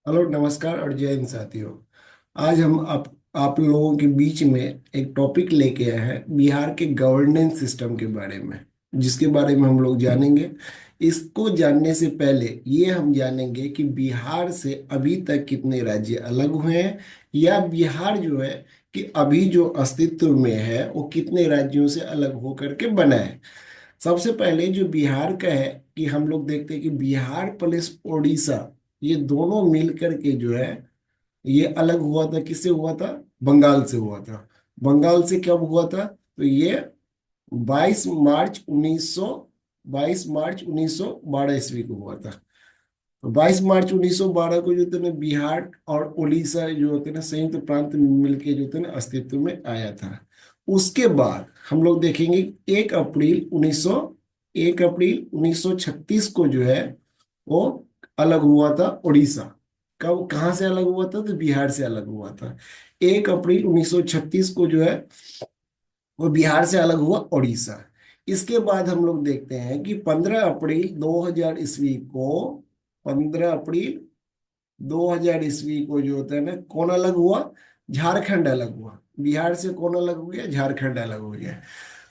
Hello, नमस्कार और जय हिंद साथियों। आज हम आप लोगों के बीच में एक टॉपिक लेके आए हैं बिहार के गवर्नेंस सिस्टम के बारे में, जिसके बारे में हम लोग जानेंगे। इसको जानने से पहले ये हम जानेंगे कि बिहार से अभी तक कितने राज्य अलग हुए हैं, या बिहार जो है कि अभी जो अस्तित्व में है वो कितने राज्यों से अलग होकर के बना है। सबसे पहले जो बिहार का है कि हम लोग देखते हैं कि बिहार प्लस उड़ीसा, ये दोनों मिलकर के जो है ये अलग हुआ था। किससे हुआ था? बंगाल से हुआ था। बंगाल से कब हुआ था? तो ये 22 मार्च 1900 22 मार्च 1912 ईस्वी को हुआ था। तो 22 मार्च 1912 को जो थे ना बिहार और उड़ीसा जो होते ना संयुक्त प्रांत मिलके जो थे ना अस्तित्व में आया था। उसके बाद हम लोग देखेंगे 1 अप्रैल 1936 को जो है वो अलग हुआ था उड़ीसा। कब कहाँ से अलग हुआ था? तो बिहार से अलग हुआ था। 1 अप्रैल 1936 को जो है वो बिहार से अलग हुआ उड़ीसा। इसके बाद हम लोग देखते हैं कि 15 अप्रैल 2000 ईस्वी को 15 अप्रैल 2000 ईस्वी को जो होता है ना कौन अलग हुआ? झारखंड अलग हुआ। बिहार से कौन अलग हो गया? झारखंड अलग हो गया।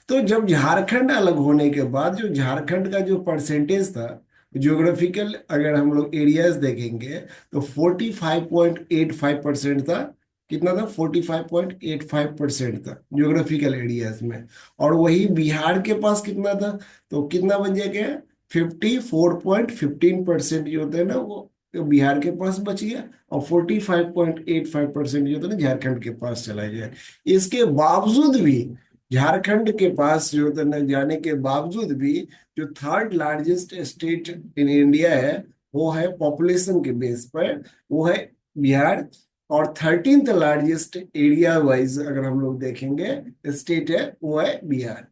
तो जब झारखंड अलग होने के बाद जो झारखंड का जो परसेंटेज था, ज्योग्राफिकल अगर हम लोग एरियाज देखेंगे तो 45.85% था। कितना था? 45.85% था ज्योग्राफिकल एरियाज में। और वही बिहार के पास कितना था? तो कितना बन जाएगा? 54.15% जो होता है ना वो तो बिहार के पास बच गया। और 45.85% जो होता है ना झारखंड के पास चला गया। इसके बावजूद भी झारखंड के पास जो होता है ना जाने के बावजूद भी जो third largest state in India है वो है पॉपुलेशन के बेस पर, वो है बिहार। और 13th लार्जेस्ट एरिया वाइज अगर हम लोग देखेंगे स्टेट है वो है बिहार।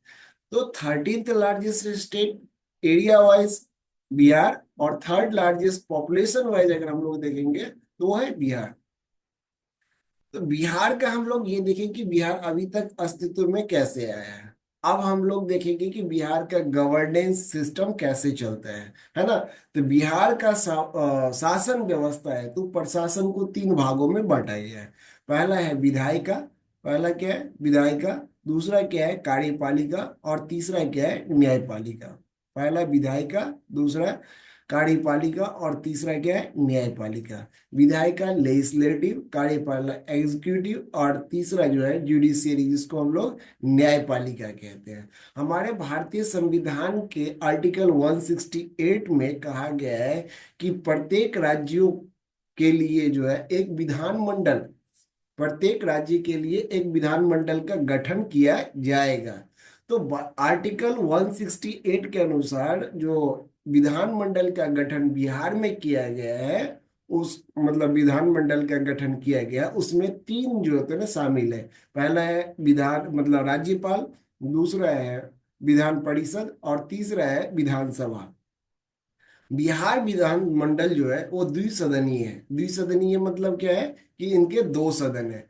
तो 13th largest state area wise Bihar, और थर्ड लार्जेस्ट पॉपुलेशन वाइज अगर हम लोग देखेंगे तो वो है बिहार। तो बिहार का हम लोग ये देखें कि बिहार अभी तक अस्तित्व में कैसे आया है। अब हम लोग देखेंगे कि बिहार का गवर्नेंस सिस्टम कैसे चलता है ना। तो बिहार का शासन व्यवस्था है तो प्रशासन को 3 भागों में बांटा गया है। पहला है विधायिका। पहला क्या है? विधायिका। दूसरा क्या है? कार्यपालिका। और तीसरा क्या है? न्यायपालिका। पहला विधायिका, दूसरा कार्यपालिका, और तीसरा क्या है? न्यायपालिका। विधायिका लेजिस्लेटिव, कार्यपालिका एग्जीक्यूटिव, और तीसरा जो है जुडिशियरी, जिसको हम लोग न्यायपालिका कहते हैं। हमारे भारतीय संविधान के आर्टिकल 168 में कहा गया है कि प्रत्येक राज्यों के लिए जो है एक विधानमंडल, प्रत्येक राज्य के लिए एक विधानमंडल का गठन किया जाएगा। तो आर्टिकल 168 के अनुसार जो विधानमंडल का गठन बिहार में किया गया है, उस मतलब विधानमंडल का गठन किया गया उसमें 3 जो होते हैं ना शामिल है। पहला है विधान मतलब राज्यपाल, दूसरा है विधान परिषद, और तीसरा है विधानसभा। बिहार विधान मंडल जो है वो द्विसदनीय है। द्विसदनीय मतलब क्या है? कि इनके 2 सदन है।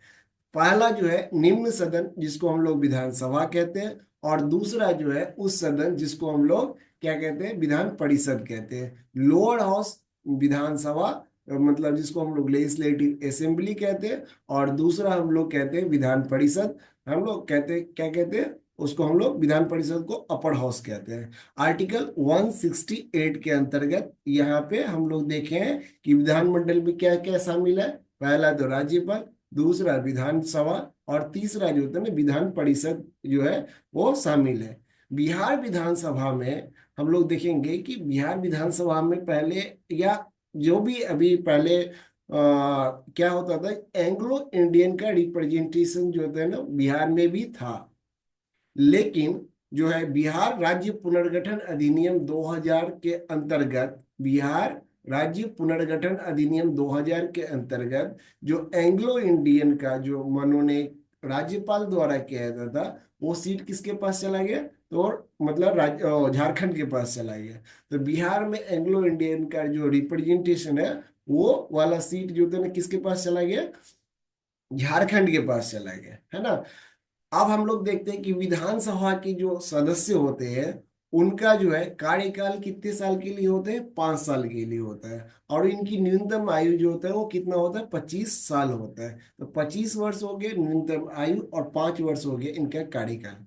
पहला जो है निम्न सदन जिसको हम लोग विधानसभा कहते हैं, और दूसरा जो है उस सदन जिसको हम लोग क्या कहते हैं? विधान परिषद कहते हैं। लोअर हाउस विधानसभा मतलब जिसको हम लोग लेजिस्लेटिव असेंबली कहते हैं, और दूसरा हम लोग कहते हैं विधान परिषद। हम लोग कहते हैं क्या कहते हैं? उसको हम लोग विधान परिषद को अपर हाउस कहते हैं। आर्टिकल 168 के अंतर्गत यहाँ पे हम लोग देखे हैं कि विधानमंडल में क्या क्या शामिल है। पहला तो राज्यपाल, दूसरा विधानसभा, और तीसरा जो होता है ना विधान परिषद जो है वो शामिल है। बिहार विधानसभा में हम लोग देखेंगे कि बिहार विधानसभा में पहले, या जो भी अभी पहले क्या होता था, एंग्लो इंडियन का रिप्रेजेंटेशन जो होता है ना बिहार में भी था। लेकिन जो है बिहार राज्य पुनर्गठन अधिनियम 2000 के अंतर्गत, बिहार राज्य पुनर्गठन अधिनियम 2000 के अंतर्गत जो एंग्लो इंडियन का जो मनोनीत राज्यपाल द्वारा किया जाता था, वो सीट किसके पास चला गया? तो मतलब झारखंड के पास चला गया। तो बिहार में एंग्लो इंडियन का जो रिप्रेजेंटेशन है वो वाला सीट जो था ना किसके पास चला गया? झारखंड के पास चला गया, है ना। अब हम लोग देखते हैं कि विधानसभा के जो सदस्य होते हैं उनका जो है कार्यकाल कितने साल के लिए होते हैं, 5 साल के लिए होता है। और इनकी न्यूनतम आयु जो होता है वो कितना होता है, 25 साल होता है। तो 25 वर्ष हो गए न्यूनतम आयु, और 5 वर्ष हो गए इनका कार्यकाल।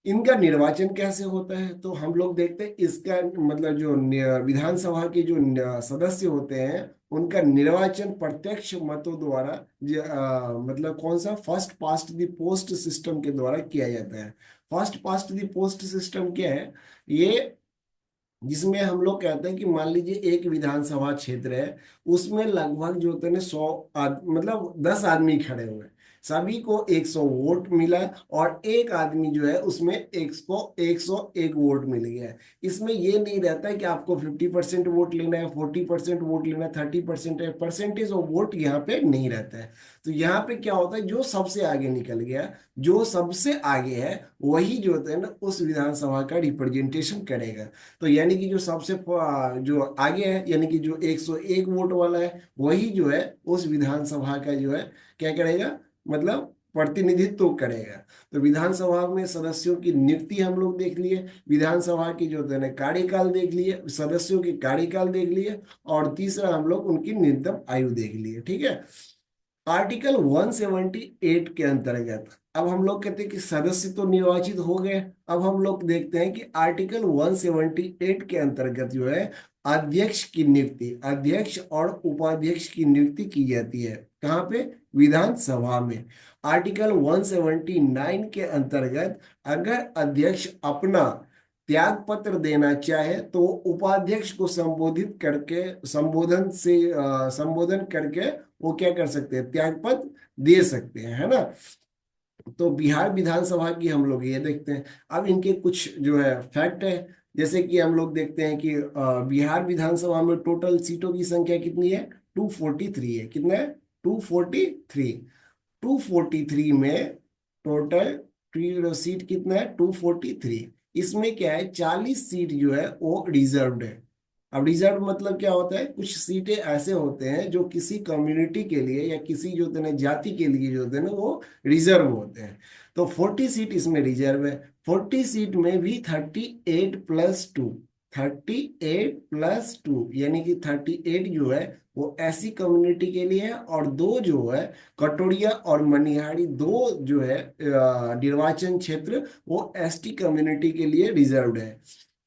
इनका निर्वाचन कैसे होता है, तो हम लोग देखते हैं इसका मतलब जो विधानसभा के जो सदस्य होते हैं, उनका निर्वाचन प्रत्यक्ष मतों द्वारा मतलब कौन सा, first past the post system के द्वारा किया जाता है। First past the post system क्या है, ये जिसमें हम लोग कहते हैं कि मान लीजिए एक विधानसभा क्षेत्र है, उसमें लगभग जो होते हैं ना 100 मतलब 10 आदमी खड़े हुए हैं, सभी को 100 वोट मिला है, और एक आदमी जो है उसमें 101 वोट मिल गया है। इसमें ये नहीं रहता है कि आपको 50% वोट लेना है, 40% वोट लेना है, 30% है, परसेंटेज ऑफ वोट यहाँ पे नहीं रहता है। तो यहाँ पे क्या होता है, जो सबसे आगे निकल गया, जो सबसे आगे है, वही जो होता है ना उस विधानसभा का रिप्रेजेंटेशन करेगा। तो यानी कि जो सबसे जो आगे है, यानी कि जो 101 वोट वाला है, वही जो है उस विधानसभा का जो है क्या करेगा, मतलब प्रतिनिधित्व करेगा। तो विधानसभा में सदस्यों की नियुक्ति हम लोग देख लिए, विधानसभा की जो है ना कार्यकाल देख लिए, सदस्यों के कार्यकाल देख लिए, और तीसरा हम लोग उनकी न्यूनतम आयु देख लिए। ठीक है। आर्टिकल 178 के अंतर्गत अब हम लोग कहते हैं कि सदस्य तो निर्वाचित हो गए। अब हम लोग देखते हैं कि आर्टिकल 178 के अंतर्गत जो है अध्यक्ष की नियुक्ति, अध्यक्ष और उपाध्यक्ष की नियुक्ति की जाती है। कहाँ पे, विधानसभा में। आर्टिकल 179 के अंतर्गत अगर अध्यक्ष अपना त्याग पत्र देना चाहे, तो उपाध्यक्ष को संबोधित करके, संबोधन करके वो क्या कर सकते हैं, त्याग पत्र दे सकते हैं, है ना। तो बिहार विधानसभा की हम लोग ये देखते हैं। अब इनके कुछ जो है फैक्ट है, जैसे कि हम लोग देखते हैं कि बिहार विधानसभा में टोटल सीटों की संख्या कितनी है, 243 है। कितना है, 243। 243 में टोटल सीट कितना है, 243। इसमें क्या है, 40 सीट जो है वो रिजर्व्ड है। अब रिजर्व मतलब क्या होता है, कुछ सीटें ऐसे होते हैं जो किसी कम्युनिटी के लिए या किसी जो होते हैं ना जाति के लिए जो होते हैं ना वो रिजर्व होते हैं। तो 40 सीट इसमें रिजर्व है। 40 सीट में भी 38+2, 38+2 यानी कि 38 जो है वो ऐसी कम्युनिटी के लिए है, और दो जो है कटोरिया और मनिहारी, दो जो है निर्वाचन क्षेत्र वो एसटी कम्युनिटी के लिए रिजर्व्ड है।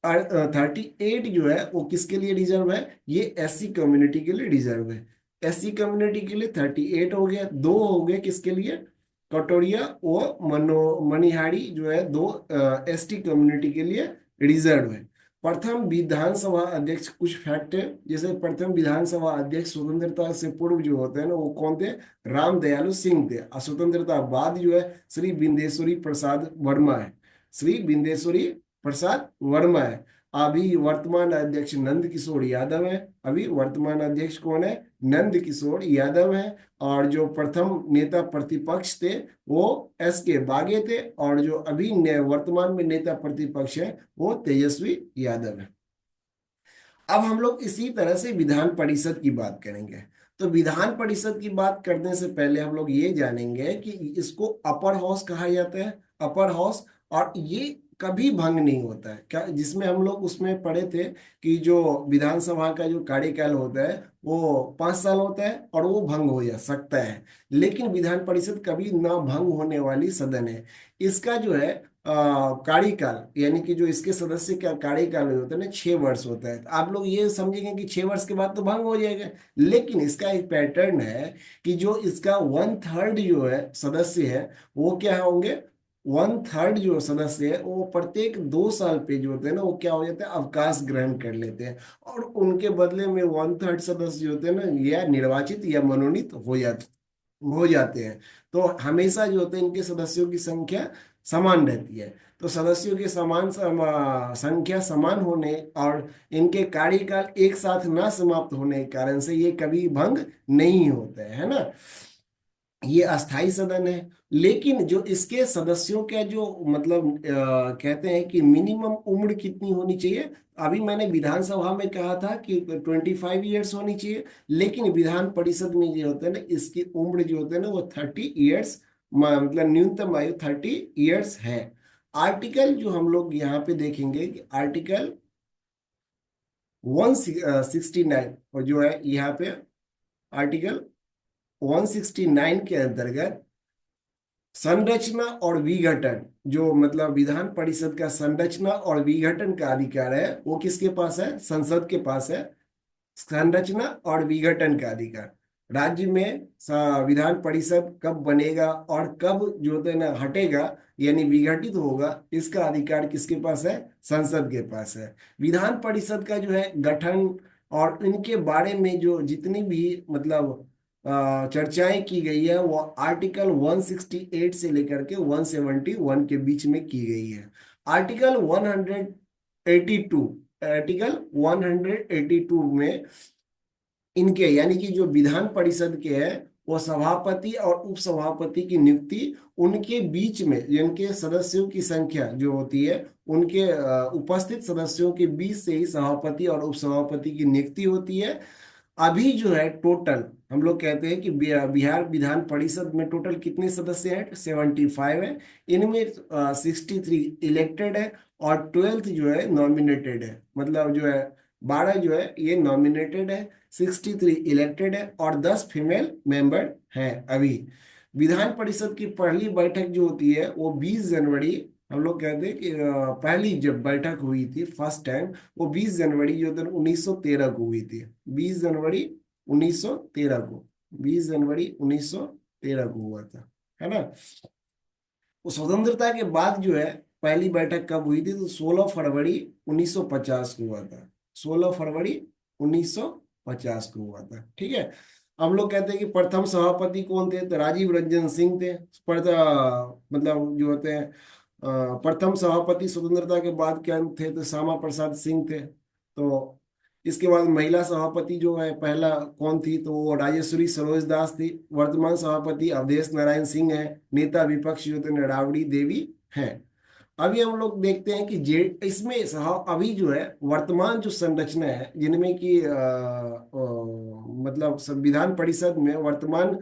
और 38 जो है वो किसके लिए रिजर्व है, ये एससी कम्युनिटी के लिए रिजर्व है। एससी कम्युनिटी के लिए 38 हो गया, दो हो गए किसके लिए, कटोरिया और मनिहारी जो है दो एसटी कम्युनिटी के लिए रिजर्व है। प्रथम विधानसभा अध्यक्ष, कुछ फैक्ट है, जैसे प्रथम विधानसभा अध्यक्ष स्वतंत्रता से पूर्व जो होते हैं ना वो कौन थे, राम दयालु सिंह थे। और स्वतंत्रता बाद जो है श्री बिंदेश्वरी प्रसाद वर्मा है, श्री बिंदेश्वरी प्रसाद वर्मा है। अभी वर्तमान अध्यक्ष नंद किशोर यादव है। अभी वर्तमान अध्यक्ष कौन है, नंद किशोर यादव है। और जो प्रथम नेता प्रतिपक्ष थे वो SK बागे थे, और जो अभी वर्तमान में नेता प्रतिपक्ष है वो तेजस्वी यादव है। अब हम लोग इसी तरह से विधान परिषद की बात करेंगे। तो विधान परिषद की बात करने से पहले हम लोग ये जानेंगे कि इसको अपर हाउस कहा जाता है, अपर हाउस। और ये कभी भंग नहीं होता है क्या, जिसमें हम लोग उसमें पढ़े थे कि जो विधानसभा का जो कार्यकाल होता है वो 5 साल होता है, और वो भंग हो जा सकता है। लेकिन विधान परिषद कभी ना भंग होने वाली सदन है। इसका जो है कार्यकाल, यानी कि जो इसके सदस्य का कार्यकाल होता है ना 6 वर्ष होता है। तो आप लोग ये समझेंगे कि 6 वर्ष के बाद तो भंग हो जाएगा, लेकिन इसका एक पैटर्न है कि जो इसका 1/3 जो है सदस्य है वो क्या होंगे, 1/3 जो सदस्य है वो प्रत्येक 2 साल पे जो होते हैं ना वो क्या हो जाता है, अवकाश ग्रहण कर लेते हैं, और उनके बदले में 1/3 सदस्य जो होते हैं ना या निर्वाचित या मनोनीत हो जाते हैं। तो हमेशा जो होते हैं इनके सदस्यों की संख्या समान रहती है। तो सदस्यों की संख्या समान होने और इनके कार्यकाल एक साथ ना समाप्त होने के कारण से ये कभी भंग नहीं होते हैं, है ना। ये अस्थाई सदन है। लेकिन जो इसके सदस्यों का जो मतलब कहते हैं कि मिनिमम उम्र कितनी होनी चाहिए, अभी मैंने विधानसभा में कहा था कि 25 ईयर्स होनी चाहिए, लेकिन विधान परिषद में जो होता है ना इसकी उम्र जो होता है ना वो 30 ईयर्स, मतलब न्यूनतम आयु 30 ईयर्स है। आर्टिकल जो हम लोग यहाँ पे देखेंगे कि आर्टिकल 169 और जो है यहाँ पे आर्टिकल 169 के अंतर्गत संरचना और विघटन, जो मतलब विधान परिषद का संरचना और विघटन का अधिकार है वो किसके पास है? संसद के पास है। संरचना और विघटन का अधिकार राज्य में विधान परिषद कब बनेगा और कब जो है ना हटेगा, यानी विघटित होगा, इसका अधिकार किसके पास है? संसद के पास है। विधान परिषद का जो है गठन और इनके बारे में जो जितनी भी मतलब चर्चाएं की गई है वो आर्टिकल 168 से लेकर के 171 के बीच में की गई है। आर्टिकल 182, आर्टिकल 182 में इनके यानी कि जो विधान परिषद के हैं वो सभापति और उपसभापति की नियुक्ति उनके बीच में, जिनके सदस्यों की संख्या जो होती है उनके उपस्थित सदस्यों के बीच से ही सभापति और उपसभापति की नियुक्ति होती है। अभी जो है टोटल हम लोग कहते हैं कि बिहार विधान परिषद में टोटल कितने सदस्य हैं? 75 है। इनमें 63 इलेक्टेड है और 12 जो है नॉमिनेटेड है। मतलब जो है 12 जो है ये नॉमिनेटेड है, 63 इलेक्टेड है और 10 फीमेल मेंबर हैं। अभी विधान परिषद की पहली बैठक जो होती है वो 20 जनवरी, हम लोग कहते हैं कि पहली जब बैठक हुई थी फर्स्ट टाइम, वो 20 जनवरी जो था 1913 को हुई थी। 20 जनवरी 1913 को, 20 जनवरी 1913 को हुआ था, है ना। वो स्वतंत्रता के बाद जो है पहली बैठक कब हुई थी? तो 16 फरवरी 1950 को हुआ था। 16 फरवरी 1950 को हुआ था, ठीक है। हम लोग कहते हैं कि प्रथम सभापति कौन थे? तो राजीव रंजन सिंह थे। मतलब जो होते हैं प्रथम सभापति स्वतंत्रता के बाद क्या थे? तो श्यामा प्रसाद सिंह थे। तो इसके बाद महिला सभापति जो है पहला कौन थी? तो वो राजेश्वरी सरोज दास थी। वर्तमान सभापति अवधेश नारायण सिंह है। नेता विपक्ष जो थे राबड़ी देवी हैं। अभी हम लोग देखते हैं कि जे इसमें अभी जो है वर्तमान जो संरचना है जिनमें कि मतलब संविधान परिषद में वर्तमान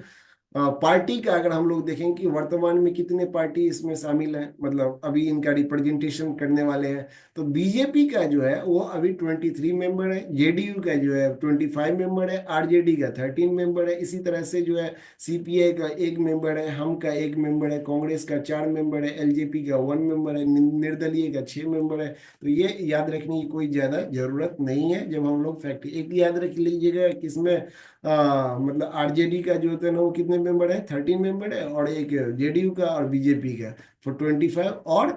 पार्टी का अगर हम लोग देखें कि वर्तमान में कितने पार्टी इसमें शामिल हैं, मतलब अभी इनका रिप्रेजेंटेशन करने वाले हैं, तो बीजेपी का जो है वो अभी 23 मेंबर है, जेडीयू का जो है 25 मेंबर है, आरजेडी का 13 मेंबर है, इसी तरह से जो है सीपीआई का 1 मेंबर है, हम का 1 मेंबर है, कांग्रेस का 4 मेंबर है, एलजेपी का 1 मेंबर है, निर्दलीय का 6 मेंबर है। तो ये याद रखने की कोई ज्यादा जरूरत नहीं है। जब हम लोग फैक्ट एक याद रख लीजिएगा कि इसमें मतलब आरजेडी का जो होता है ना वो कितने मेंबर है? 13 मेंबर है, और एक जेडीयू का और बीजेपी का फॉर 25 और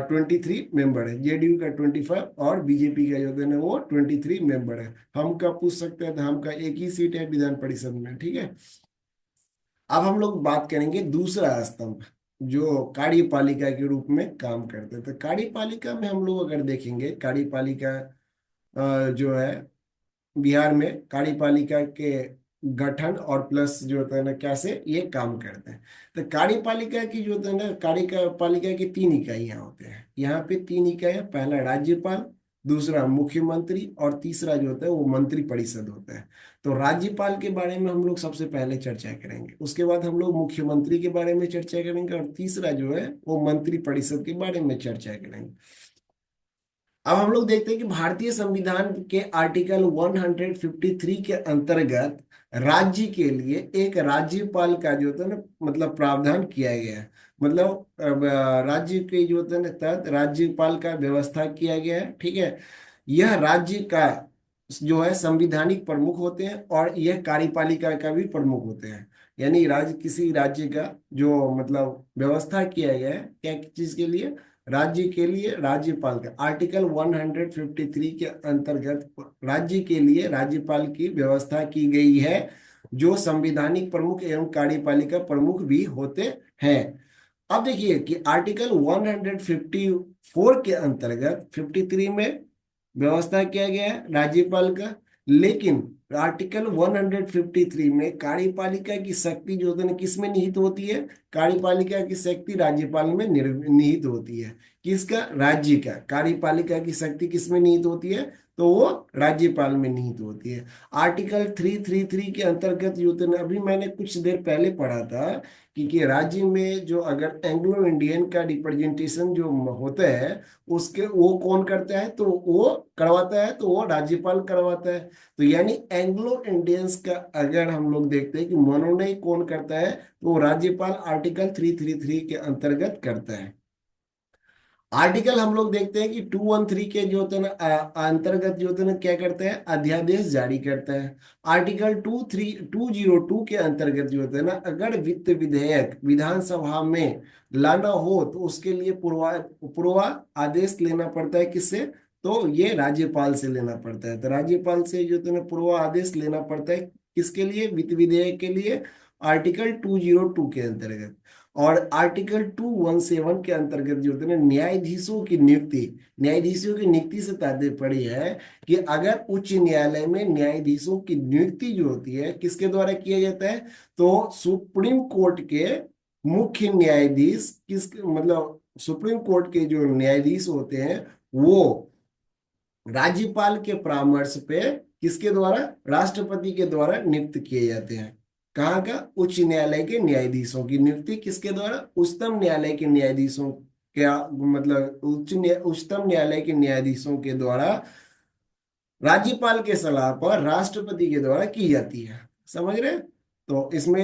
23 मेंबर है। जेडीयू का 25 और बीजेपी का जो होता है ना वो 23 मेंबर है। हम का पूछ सकते हैं तो हम का एक ही सीट है विधान परिषद में, ठीक है। अब हम लोग बात करेंगे दूसरा स्तंभ जो कार्यपालिका के रूप में काम करते हैं। तो कार्यपालिका में हम लोग अगर देखेंगे, कार्यपालिका जो है बिहार में कार्यपालिका के गठन और प्लस जो होता है ना कैसे ये काम करते हैं। तो कार्यपालिका की जो होता है ना, कार्यपालिका की 3 इकाइयां होते हैं। यहाँ पे 3 इकाइयां, पहला राज्यपाल, दूसरा मुख्यमंत्री और तीसरा जो होता है वो मंत्री परिषद होता है। तो राज्यपाल के बारे में हम लोग सबसे पहले चर्चा करेंगे, उसके बाद हम लोग मुख्यमंत्री के बारे में चर्चा करेंगे और तीसरा जो है वो मंत्री परिषद के बारे में चर्चा करेंगे। अब हम लोग देखते हैं कि भारतीय संविधान के आर्टिकल 153 के अंतर्गत राज्य के लिए एक राज्यपाल का जो होता है ना मतलब प्रावधान किया गया है। मतलब राज्य के जो होता है ना तहत राज्यपाल का व्यवस्था किया गया है, ठीक है। यह राज्य का जो है संविधानिक प्रमुख होते हैं और यह कार्यपालिका का भी प्रमुख होते हैं। यानी राज्य, किसी राज्य का जो मतलब व्यवस्था किया गया है क्या चीज के लिए? राज्य के लिए राज्यपाल का आर्टिकल 153 के अंतर्गत राज्य के लिए राज्यपाल की व्यवस्था की गई है, जो संवैधानिक प्रमुख एवं कार्यपालिका प्रमुख भी होते हैं। अब देखिए कि आर्टिकल 154 के अंतर्गत 53 में व्यवस्था किया गया है राज्यपाल का, लेकिन आर्टिकल 153 में कार्यपालिका की शक्ति जो होती है किस में निहित होती है? कार्यपालिका की शक्ति राज्यपाल में निहित होती है। किसका? राज्य का। कार्यपालिका की शक्ति किसमें निहित होती है? तो वो राज्यपाल में निहित होती है। आर्टिकल 333 के अंतर्गत युद्ध, अभी मैंने कुछ देर पहले पढ़ा था कि राज्य में जो अगर एंग्लो इंडियन का रिप्रेजेंटेशन जो होता है, उसके वो कौन करता है? तो वो करवाता है, तो वो राज्यपाल करवाता है। तो यानी एंग्लो इंडियंस का अगर हम लोग देखते हैं कि मनोनयन कौन करता है, तो वो राज्यपाल आर्टिकल 333 के अंतर्गत करता है। आर्टिकल हम लोग देखते हैं कि 213 के जो होते हैं ना अंतर्गत जो होते हैं ना क्या करते हैं? अध्यादेश जारी करता है। आर्टिकल 202 के अंतर्गत जो होते हैं ना, अगर वित्त विधेयक विधानसभा में लाना हो तो उसके लिए पूर्वा आदेश लेना पड़ता है। किससे? तो ये राज्यपाल से लेना पड़ता है। तो राज्यपाल से जो होते हैं ना पूर्वा आदेश लेना पड़ता है। किसके लिए? वित्त विधेयक के लिए। आर्टिकल 202 के अंतर्गत। और आर्टिकल 217 के अंतर्गत जो होते हैं ना न्यायाधीशों की नियुक्ति, न्यायाधीशों की नियुक्ति से तात्पर्य है कि अगर उच्च न्यायालय में न्यायाधीशों की नियुक्ति जो होती है किसके द्वारा किया जाता है? तो सुप्रीम कोर्ट के मुख्य न्यायाधीश, किस मतलब सुप्रीम कोर्ट के जो न्यायाधीश होते हैं वो राज्यपाल के परामर्श पे किसके द्वारा? राष्ट्रपति के द्वारा नियुक्त किए जाते हैं। कहाँ का? उच्च न्यायालय के न्यायाधीशों की नियुक्ति किसके द्वारा? उच्चतम न्यायालय के न्यायाधीशों, क्या मतलब उच्चतम न्यायालय के न्यायाधीशों के द्वारा राज्यपाल के सलाह पर राष्ट्रपति के द्वारा की जाती है। समझ रहे हैं? तो इसमें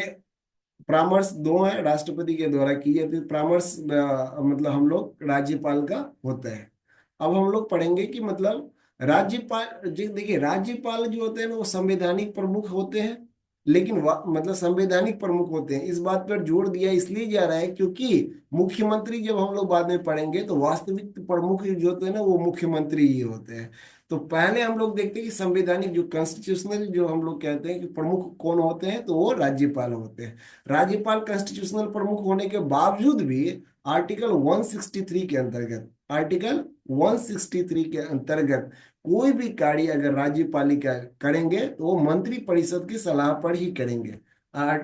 परामर्श दो है, राष्ट्रपति के द्वारा की जाती है परामर्श, मतलब हम लोग राज्यपाल का होता है। अब हम लोग पढ़ेंगे कि मतलब राज्यपाल जी, देखिए राज्यपाल जो होते हैं ना वो संवैधानिक प्रमुख होते हैं। लेकिन मतलब संवैधानिक प्रमुख होते हैं, इस बात पर जोर दिया इसलिए जा रहा है क्योंकि मुख्यमंत्री जब हम लोग बाद में पढ़ेंगे तो वास्तविक प्रमुख जो होते हैं ना वो मुख्यमंत्री ही होते हैं। तो पहले हम लोग देखते हैं कि संवैधानिक जो कॉन्स्टिट्यूशनल जो हम लोग कहते हैं कि प्रमुख कौन होते हैं, तो वो राज्यपाल होते हैं। राज्यपाल कॉन्स्टिट्यूशनल प्रमुख होने के बावजूद भी आर्टिकल 163 के अंतर्गत, आर्टिकल 163 के अंतर्गत कोई भी कार्य अगर राज्यपालिका करेंगे तो वो मंत्री परिषद की सलाह पर ही करेंगे।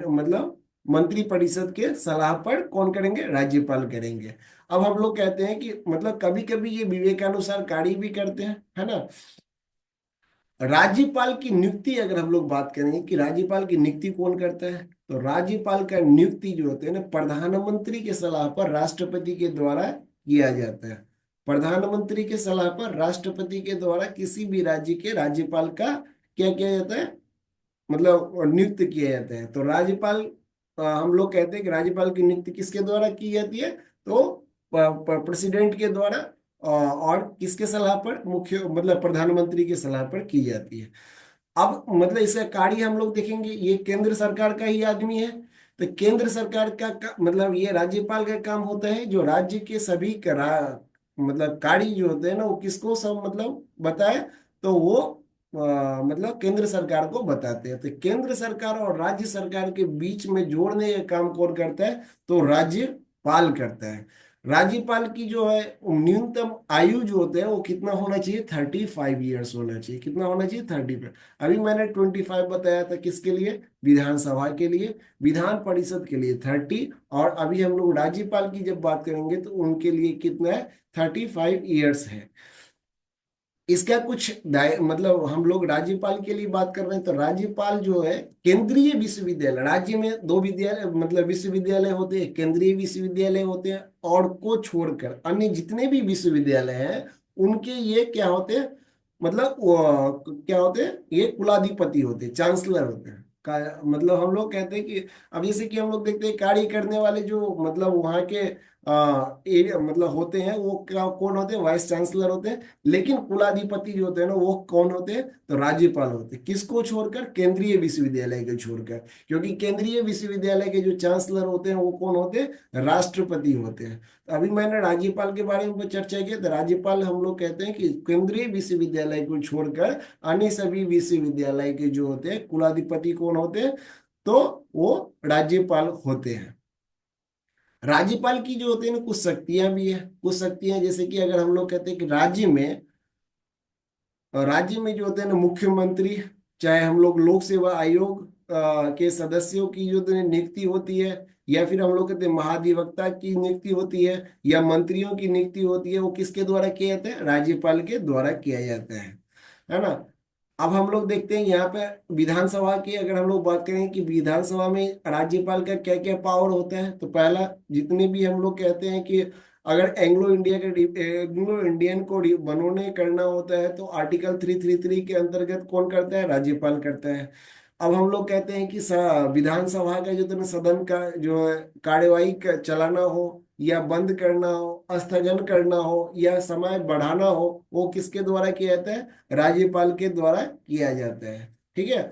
मतलब मंत्री परिषद के सलाह पर कौन करेंगे? राज्यपाल करेंगे। अब हम लोग कहते हैं कि मतलब कभी कभी ये विवेकानुसार कार्य भी करते हैं, है ना। राज्यपाल की नियुक्ति अगर हम लोग बात करें कि राज्यपाल की नियुक्ति कौन करता है, तो राज्यपाल का नियुक्ति जो होते हैं ना प्रधानमंत्री के सलाह पर राष्ट्रपति के द्वारा किया जाता है। प्रधानमंत्री के सलाह पर राष्ट्रपति के द्वारा किसी भी राज्य के राज्यपाल का क्या किया जाता है? मतलब नियुक्त किया जाता है। तो राज्यपाल, हम लोग कहते हैं कि राज्यपाल की नियुक्ति किसके द्वारा की जाती है? तो प्रेसिडेंट के द्वारा, और किसके सलाह पर? मुख्य मतलब प्रधानमंत्री की सलाह पर की जाती है। अब मतलब इसका कार्य हम लोग देखेंगे, ये केंद्र सरकार का ही आदमी है। तो केंद्र सरकार का मतलब ये राज्यपाल का काम होता है जो राज्य के सभी मतलब कार्य जो होते हैं ना वो किसको सब मतलब बताए, तो वो मतलब केंद्र सरकार को बताते हैं। तो केंद्र सरकार और राज्य सरकार के बीच में जोड़ने का काम कौन करता है? तो राज्यपाल करता है। राज्यपाल की जो है न्यूनतम आयु जो होते हैं वो कितना होना चाहिए? 35 ईयर्स होना चाहिए। कितना होना चाहिए? 35। अभी मैंने 25 बताया था किसके लिए? विधानसभा के लिए। विधान परिषद के लिए 30। और अभी हम लोग राज्यपाल की जब बात करेंगे तो उनके लिए कितना है? 35 ईयर्स है। इसका कुछ मतलब हम लोग राज्यपाल के लिए बात कर रहे हैं तो राज्यपाल जो है केंद्रीय विश्वविद्यालय, राज्य में दो विद्यालय मतलब विश्वविद्यालय होते हैं, केंद्रीय विश्वविद्यालय होते हैं, और को छोड़कर अन्य जितने भी विश्वविद्यालय हैं उनके ये क्या होते हैं? मतलब क्या होते हैं? ये कुलाधिपति होते हैं, चांसलर होते हैं मतलब हम लोग कहते हैं कि अब जैसे कि हम लोग देखते हैं कार्य करने वाले जो मतलब वहाँ के एरिया मतलब होते हैं वो क्या कौन होते हैं? वाइस चांसलर होते हैं। लेकिन कुलाधिपति जो होते हैं ना वो कौन होते हैं? तो राज्यपाल होते हैं। किसको छोड़कर? केंद्रीय विश्वविद्यालय को छोड़कर। क्योंकि केंद्रीय विश्वविद्यालय के जो चांसलर होते हैं वो कौन होते हैं? राष्ट्रपति होते हैं। तो अभी मैंने राज्यपाल के बारे में चर्चा की, तो राज्यपाल हम लोग कहते हैं कि केंद्रीय विश्वविद्यालय को छोड़कर अन्य सभी विश्वविद्यालय के जो होते हैं कुलाधिपति कौन होते हैं? तो वो राज्यपाल होते हैं। राज्यपाल की जो होती है ना कुछ शक्तियां भी है। कुछ शक्तियां जैसे कि अगर हम लोग कहते हैं कि राज्य में जो होते हैं ना मुख्यमंत्री, चाहे हम लोग लोक सेवा आयोग के सदस्यों की जो नियुक्ति होती है, या फिर हम लोग कहते हैं महाधिवक्ता की नियुक्ति होती है, या मंत्रियों की नियुक्ति होती है, वो किसके द्वारा किया जाता है? राज्यपाल के द्वारा किया जाता है ना। अब हम लोग देखते हैं यहाँ पे विधानसभा की अगर हम लोग बात करें कि विधानसभा में राज्यपाल का क्या क्या पावर होता है, तो पहला, जितने भी हम लोग कहते हैं कि अगर एंग्लो इंडियन को बनोने करना होता है तो आर्टिकल 333 के अंतर्गत कौन करता है? राज्यपाल करता है। अब हम लोग कहते हैं कि विधानसभा का जो तो सदन का जो है कार्यवाही चलाना हो या बंद करना हो, स्थगन करना हो या समय बढ़ाना हो, वो किसके द्वारा किया जाता है? राज्यपाल के द्वारा किया जाता है। ठीक है।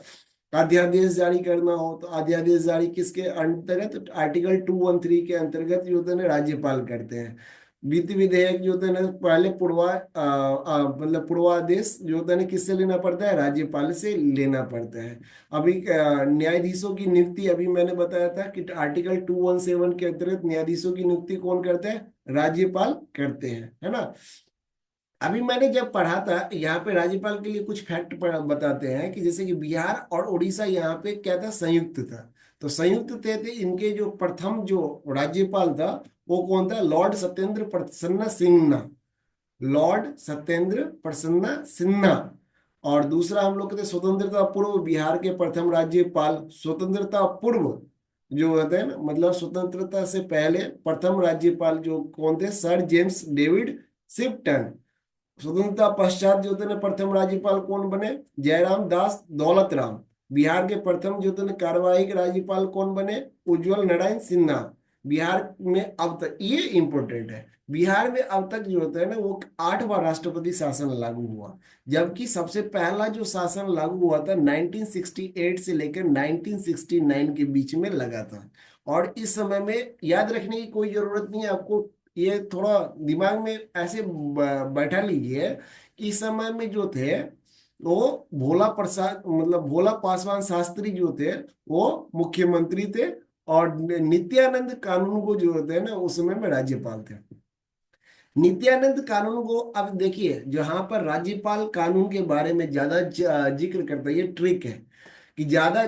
अध्यादेश जारी करना हो तो अध्यादेश जारी किसके अंतर्गत? तो आर्टिकल 213 के अंतर्गत जो होते हैं राज्यपाल करते हैं। वित्त विधेयक जो होते हैं पहले मतलब पूर्वादेश जो होता है ना किससे लेना पड़ता है? राज्यपाल से लेना पड़ता है। अभी न्यायाधीशों की नियुक्ति अभी मैंने बताया था कि आर्टिकल 217 के अंतर्गत न्यायाधीशों की नियुक्ति कौन करते हैं? राज्यपाल करते हैं, है ना। अभी मैंने जब पढ़ा था यहाँ पे राज्यपाल के लिए कुछ फैक्ट बताते हैं कि जैसे कि बिहार और उड़ीसा यहाँ पे क्या था? संयुक्त था। तो संयुक्त थे इनके जो प्रथम जो राज्यपाल था वो कौन था? लॉर्ड सत्येंद्र प्रसन्न सिन्हा। लॉर्ड सत्येंद्र प्रसन्न सिन्हा। और दूसरा हम लोग कहते हैं स्वतंत्रता पूर्व बिहार के प्रथम राज्यपाल, स्वतंत्रता पूर्व जो होते हैं ना, मतलब स्वतंत्रता से पहले प्रथम राज्यपाल जो कौन थे? Sir James David Shipton. स्वतंत्रता पश्चात जो थे ना प्रथम राज्यपाल कौन बने? जयराम दास दौलत राम। बिहार के प्रथम जो थे ना कार्यवाही राज्यपाल कौन बने? उज्जवल नारायण सिन्हा। बिहार में अब तक, ये इंपॉर्टेंट है, बिहार में अब तक जो होता है ना वो 8वां राष्ट्रपति शासन लागू हुआ। जबकि सबसे पहला जो शासन लागू हुआ था 1968 से लेकर 1969 के बीच में लगा था। और इस समय में याद रखने की कोई जरूरत नहीं है आपको, ये थोड़ा दिमाग में ऐसे बैठा लीजिए कि इस समय में जो थे वो भोला प्रसाद मतलब भोला पासवान शास्त्री जो थे वो मुख्यमंत्री थे, और नित्यानंद कानून को जो होते हैं ना उस समय में राज्यपाल थे। नित्यानंद कानून को अब देखिए, जहां पर राज्यपाल कानून के बारे में ज्यादा जिक्र करता है, ये ट्रिक है कि ज्यादा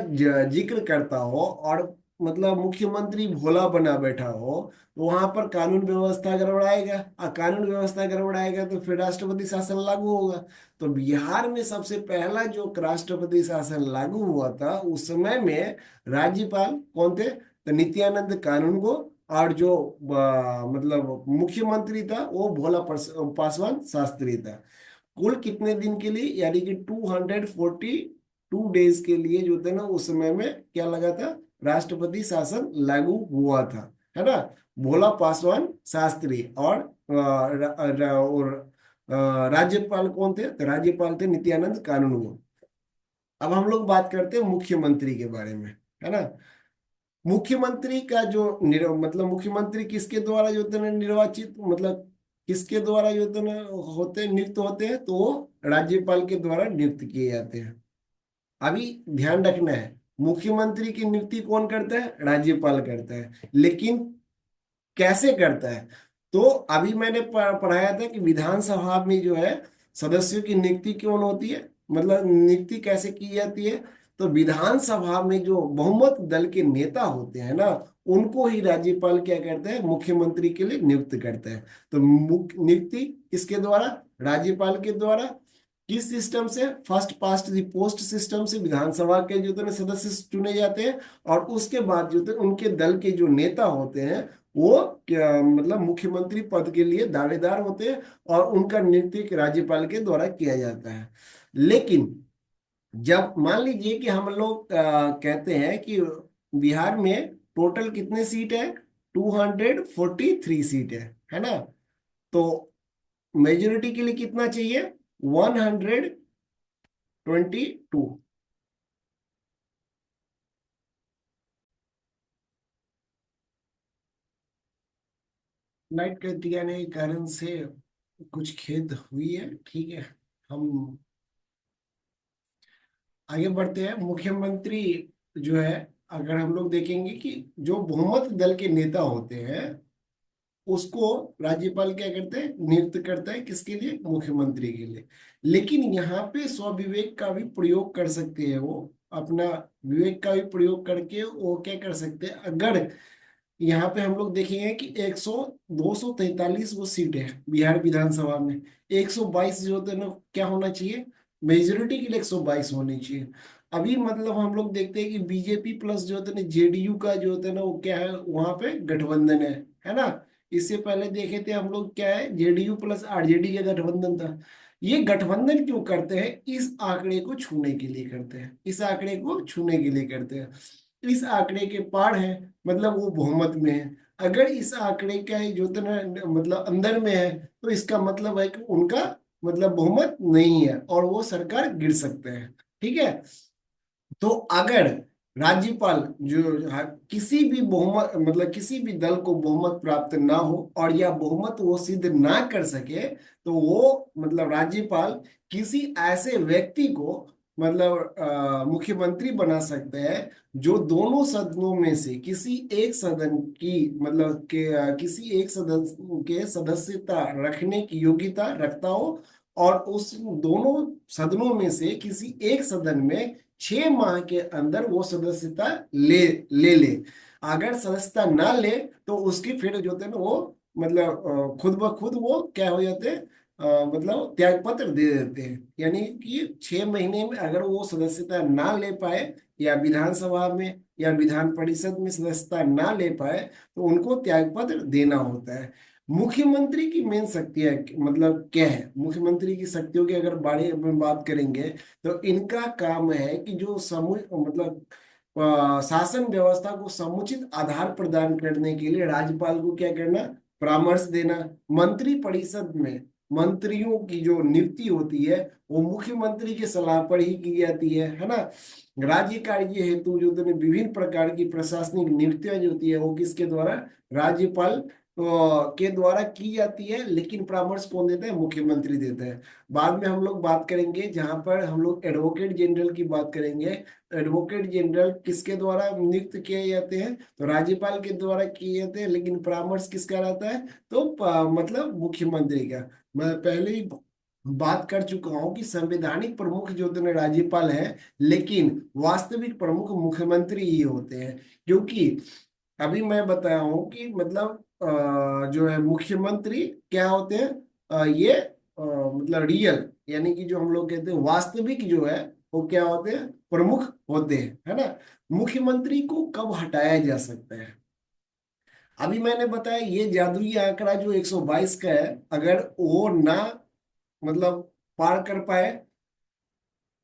जिक्र करता हो और मतलब मुख्यमंत्री भोला बना बैठा हो तो वहां पर कानून व्यवस्था गड़बड़ाएगा, और कानून व्यवस्था गड़बड़ाएगा तो फिर राष्ट्रपति शासन लागू होगा। तो बिहार में सबसे पहला जो राष्ट्रपति शासन लागू हुआ था उस समय में राज्यपाल कौन थे? तो नित्यानंद कानून को, और जो मतलब मुख्यमंत्री था वो भोला पासवान शास्त्री था। कुल कितने दिन के लिए? यानी कि 242 के लिए जो थे ना उस समय में क्या लगा था? राष्ट्रपति शासन लागू हुआ था, है ना। भोला पासवान शास्त्री और राज्यपाल कौन थे? तो राज्यपाल थे नित्यानंद कानूनगो। अब हम लोग बात करते हैं मुख्यमंत्री के बारे में, है ना। मुख्यमंत्री का जो मतलब मुख्यमंत्री किसके द्वारा जो होते हैं निर्वाचित, मतलब किसके द्वारा जो होते हैं होते नियुक्त होते हैं? तो वो राज्यपाल के द्वारा नियुक्त किए जाते हैं। अभी ध्यान रखना है, मुख्यमंत्री की नियुक्ति कौन करता है? राज्यपाल करता है। लेकिन कैसे करता है? तो अभी मैंने पढ़ाया था कि विधानसभा में जो है सदस्यों की नियुक्ति कौन होती है, मतलब नियुक्ति कैसे की जाती है? तो विधानसभा में जो बहुमत दल के नेता होते हैं ना उनको ही राज्यपाल क्या करता है? मुख्यमंत्री के लिए नियुक्त करता है। तो मुख्य नियुक्ति किसके द्वारा? राज्यपाल के द्वारा। किस सिस्टम से? First past the post system से विधानसभा के जो थे सदस्य चुने जाते हैं, और उसके बाद जो थे उनके दल के जो नेता होते हैं वो क्या मतलब मुख्यमंत्री पद के लिए दावेदार होते हैं, और उनका नियुक्ति राज्यपाल के द्वारा किया जाता है। लेकिन जब मान लीजिए कि हम लोग कहते हैं कि बिहार में टोटल कितने सीट है? 243 सीट है ना। तो मेजोरिटी के लिए कितना चाहिए? 122। लाइट कट जाने के कारण से कुछ खेद हुई है, ठीक है। हम आगे बढ़ते हैं। मुख्यमंत्री जो है, अगर हम लोग देखेंगे कि जो बहुमत दल के नेता होते हैं उसको राज्यपाल क्या करते हैं? नियुक्त करता है किसके लिए? मुख्यमंत्री के लिए। लेकिन यहाँ पे स्वविवेक का भी प्रयोग कर सकते हैं वो, अपना विवेक का भी प्रयोग करके वो क्या कर सकते हैं? अगर यहाँ पे हम लोग देखेंगे कि 243 वो सीट है बिहार विधानसभा में। 122 जो होते हैं ना, क्या होना चाहिए, मेजोरिटी के लिए 122 होनी चाहिए। अभी मतलब हम लोग देखते हैं कि बीजेपी प्लस जो होता है ना जेडीयू का जो होता है ना, वो क्या है, वहां पे गठबंधन है ना। इससे पहले देखे थे हम लोग, क्या है, जेडीयू प्लस आरजेडी का गठबंधन था। ये गठबंधन क्यों करते हैं, इस आंकड़े को छूने के लिए करते हैं, इस आंकड़े को छूने के लिए करते हैं। इस आंकड़े के पार है, मतलब वो बहुमत में है। अगर इस आंकड़े का जो तो ना मतलब अंदर में है, तो इसका मतलब है कि उनका मतलब बहुमत नहीं है और वो सरकार गिर सकते हैं। ठीक है। तो अगर राज्यपाल जो किसी भी बहुमत मतलब किसी भी दल को बहुमत प्राप्त ना हो और या बहुमत वो सिद्ध ना कर सके, तो वो मतलब राज्यपाल किसी ऐसे व्यक्ति को मतलब मुख्यमंत्री बना सकते हैं जो दोनों सदनों में से किसी एक सदन की मतलब किसी एक सदस्य के सदस्यता रखने की योग्यता रखता हो और उस दोनों सदनों में से किसी एक सदन में 6 माह के अंदर वो सदस्यता ले ले ले। अगर सदस्यता ना ले तो उसकी फिर जो होते हैं ना वो मतलब खुद ब खुद वो क्या हो जाते हैं, मतलब त्याग पत्र दे देते हैं। यानी कि 6 महीने में अगर वो सदस्यता ना ले पाए या विधानसभा में या विधान परिषद में सदस्यता ना ले पाए, तो उनको त्याग पत्र देना होता है। मुख्यमंत्री की मेन शक्तियां मतलब क्या है, मुख्यमंत्री की शक्तियों के अगर बारे में बात करेंगे, तो इनका काम है कि जो समूह मतलब शासन व्यवस्था को समुचित आधार प्रदान करने के लिए राज्यपाल को क्या करना, परामर्श देना। मंत्री परिषद में मंत्रियों की जो नियुक्ति होती है वो मुख्यमंत्री के सलाह पर ही की जाती है ना। राज्य कार्य हेतु जो तो विभिन्न प्रकार की प्रशासनिक नियुक्तियां जो होती है वो किसके द्वारा, राज्यपाल के द्वारा की जाती है। लेकिन परामर्श कौन देता है, मुख्यमंत्री देता है। बाद में हम लोग बात करेंगे जहां पर हम लोग एडवोकेट जनरल की बात करेंगे। एडवोकेट जनरल किसके द्वारा नियुक्त किए जाते हैं, तो राज्यपाल के द्वारा किए जाते हैं। लेकिन परामर्श किसका रहता है, तो मतलब मुख्यमंत्री का। मैं पहले ही बात कर चुका हूं कि संवैधानिक प्रमुख जो होते हैं राज्यपाल है, लेकिन वास्तविक प्रमुख मुख्यमंत्री ही होते हैं। क्योंकि अभी मैं बताया हूं कि मतलब जो है मुख्यमंत्री क्या होते हैं, ये मतलब रियल यानी कि जो हम लोग कहते हैं वास्तविक जो है, वो क्या होते हैं, प्रमुख होते हैं, है ना। मुख्यमंत्री को कब हटाया जा सकता है, अभी मैंने बताया ये जादुई आंकड़ा जो 122 का है, अगर वो ना मतलब पार कर पाए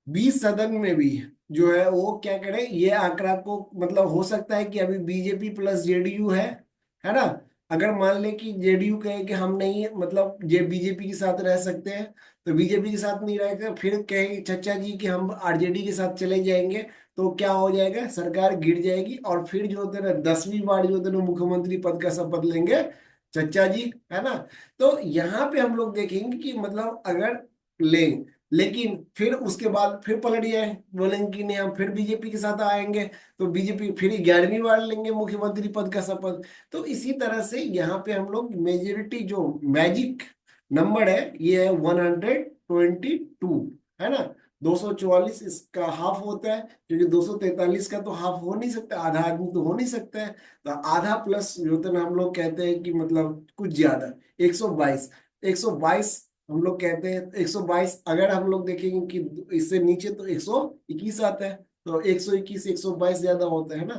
20 सदन में भी, जो है वो क्या करे, ये आंकड़ा को मतलब हो सकता है कि अभी बीजेपी प्लस जेडीयू है ना। अगर मान ले कि जेडीयू कहे कि हम नहीं मतलब ये बीजेपी के साथ रह सकते हैं, तो बीजेपी के साथ नहीं रहेगा, फिर कहे चचा जी कि हम आरजेडी के साथ चले जाएंगे, तो क्या हो जाएगा, सरकार गिर जाएगी और फिर जो होते हैं ना 10वीं बार जो होते हैं ना मुख्यमंत्री पद का शपथ लेंगे चचा जी, है ना। तो यहाँ पे हम लोग देखेंगे कि मतलब अगर लें, लेकिन फिर उसके बाद फिर पलट जाए, बोलेंगे कि नहीं हम फिर बीजेपी के साथ आएंगे, तो बीजेपी फिर 11वीं बार लेंगे मुख्यमंत्री पद का शपथ। तो इसी तरह से यहाँ पे हम लोग मेजोरिटी जो मैजिक नंबर है ये है 122, है ना। 244 इसका हाफ होता है, क्योंकि 243 का तो हाफ हो नहीं सकता, आधा आदमी तो हो नहीं सकता है। तो आधा प्लस जो होता है ना हम लोग कहते हैं कि मतलब कुछ ज्यादा 122, 122 हम लोग कहते हैं। 122 अगर हम लोग देखेंगे कि इससे नीचे तो 121 आता है, तो 121 122 ज्यादा होता है ना।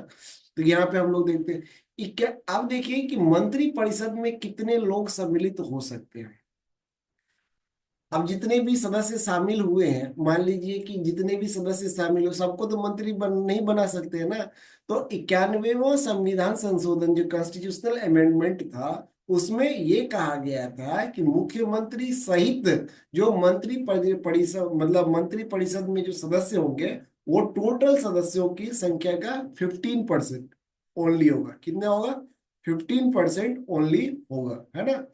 तो यहाँ पे हम लोग देखते हैं क्या, अब देखिए कि मंत्री परिषद में कितने लोग सम्मिलित हो सकते हैं। अब जितने भी सदस्य शामिल हुए हैं, मान लीजिए कि जितने भी सदस्य शामिल हो सबको तो मंत्री नहीं बना सकते हैं ना। तो 91वां संविधान संशोधन जो कॉन्स्टिट्यूशनल अमेंडमेंट था, उसमें ये कहा गया था कि मुख्यमंत्री सहित जो परिषद मतलब मंत्री परिषद में जो सदस्य होंगे, वो टोटल सदस्यों की संख्या का 15% ओनली होगा। कितना होगा, 15% ओनली होगा, है ना।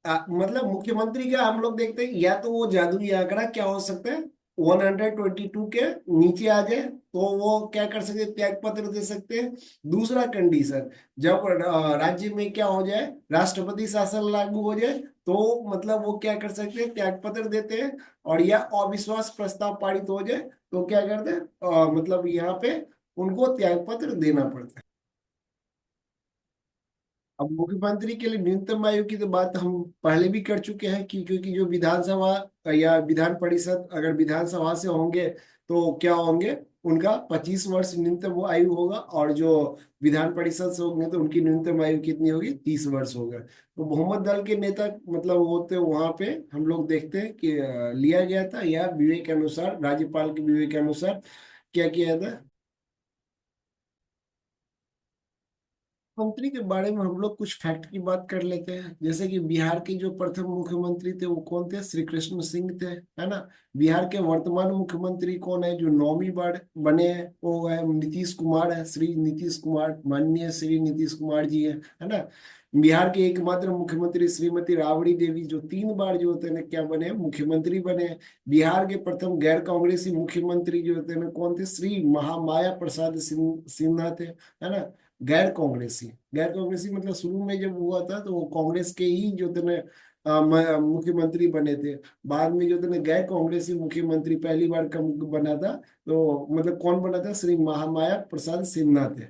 मतलब मुख्यमंत्री का हम लोग देखते हैं या तो वो जादुई आंकड़ा क्या हो सकता है, 122 के नीचे आ जाए तो वो क्या कर सकते हैं, त्याग पत्र दे सकते हैं। दूसरा कंडीशन, जब राज्य में क्या हो जाए, राष्ट्रपति शासन लागू हो जाए, तो मतलब वो क्या कर सकते हैं, त्याग पत्र देते हैं। और या अविश्वास प्रस्ताव पारित हो जाए तो क्या करते हैं, मतलब यहाँ पे उनको त्याग पत्र देना पड़ता है। अब मुख्यमंत्री के लिए न्यूनतम आयु की तो बात हम पहले भी कर चुके हैं कि क्योंकि जो विधानसभा या विधान परिषद अगर विधानसभा से होंगे तो क्या होंगे, उनका 25 वर्ष न्यूनतम वो आयु होगा, और जो विधान परिषद से होंगे तो उनकी न्यूनतम आयु कितनी होगी, 30 वर्ष होगा। तो बहुमत दल के नेता मतलब होते वहां पे हम लोग देखते हैं कि लिया गया था, या विवेक के अनुसार, राज्यपाल के विवेक के अनुसार क्या किया था। मंत्री के बारे में हम लोग कुछ फैक्ट की बात कर लेते हैं। जैसे कि बिहार के जो प्रथम मुख्यमंत्री थे वो कौन थे, श्री कृष्ण सिंह थे, है ना। बिहार के वर्तमान मुख्यमंत्री कौन है जो 9वीं बार बने हैं, वो है नीतीश कुमार है, श्री नीतीश कुमार, माननीय श्री नीतीश कुमार जी है ना। बिहार के एकमात्र मुख्यमंत्री श्रीमती राबड़ी देवी जो 3 बार जो होते हैं ना क्या बने हैं, मुख्यमंत्री बने हैं। बिहार के प्रथम गैर कांग्रेसी मुख्यमंत्री जो होते हैं ना कौन थे, श्री महामाया प्रसाद सिन्हा थे, है ना। गैर कांग्रेसी, गैर कांग्रेसी मतलब शुरू में जब हुआ था तो वो कांग्रेस के ही जो थे ना मुख्यमंत्री बने थे। बाद में जो थे ना गैर कांग्रेसी मुख्यमंत्री पहली बार कब बना था, तो मतलब कौन बना था, श्री महामाया प्रसाद सिन्हा थे,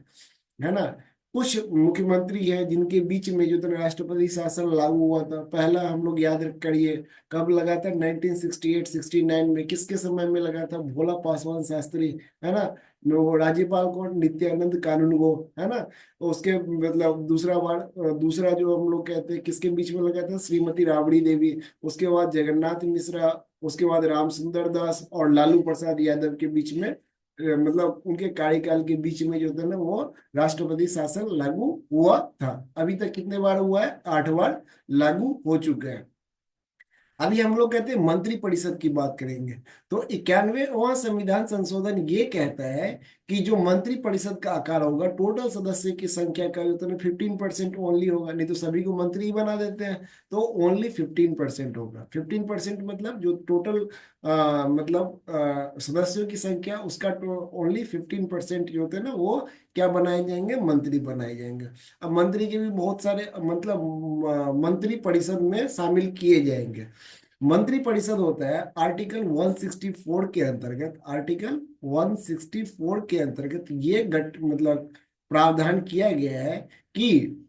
है ना। कुछ मुख्यमंत्री हैं जिनके बीच में जो था राष्ट्रपति शासन लागू हुआ था। पहला हम लोग याद रख करिए, कब लगा था, 1968-69 में। किसके समय में लगा था, भोला पासवान शास्त्री, है ना। वो राज्यपाल को नित्यानंद कानूनगो, है ना। उसके मतलब दूसरा जो हम लोग कहते हैं किसके बीच में लगा था, श्रीमती राबड़ी देवी। उसके बाद जगन्नाथ मिश्रा, उसके बाद राम सुंदर दास और लालू प्रसाद यादव के बीच में मतलब उनके कार्यकाल के बीच में जो था ना वो राष्ट्रपति शासन लागू हुआ था। अभी तक कितने बार हुआ है, 8 बार लागू हो चुके हैं। अभी हम लोग कहते हैं मंत्री परिषद की बात करेंगे। तो 91वां संविधान संशोधन ये कहता है कि जो मंत्री परिषद का आकार होगा टोटल सदस्य की संख्या का जो है 15% ओनली होगा, नहीं तो सभी को मंत्री ही बना देते हैं। तो ओनली 15% होगा। 15% मतलब जो टोटल मतलब सदस्यों की संख्या उसका ओनली 15% जो होते हैं ना वो क्या बनाए जाएंगे, मंत्री बनाए जाएंगे। अब मंत्री के भी बहुत सारे मतलब मंत्री परिषद में शामिल किए जाएंगे। मंत्री परिषद होता है आर्टिकल 164 के अंतर्गत, आर्टिकल 164 के अंतर्गत ये गट मतलब प्रावधान किया गया है कि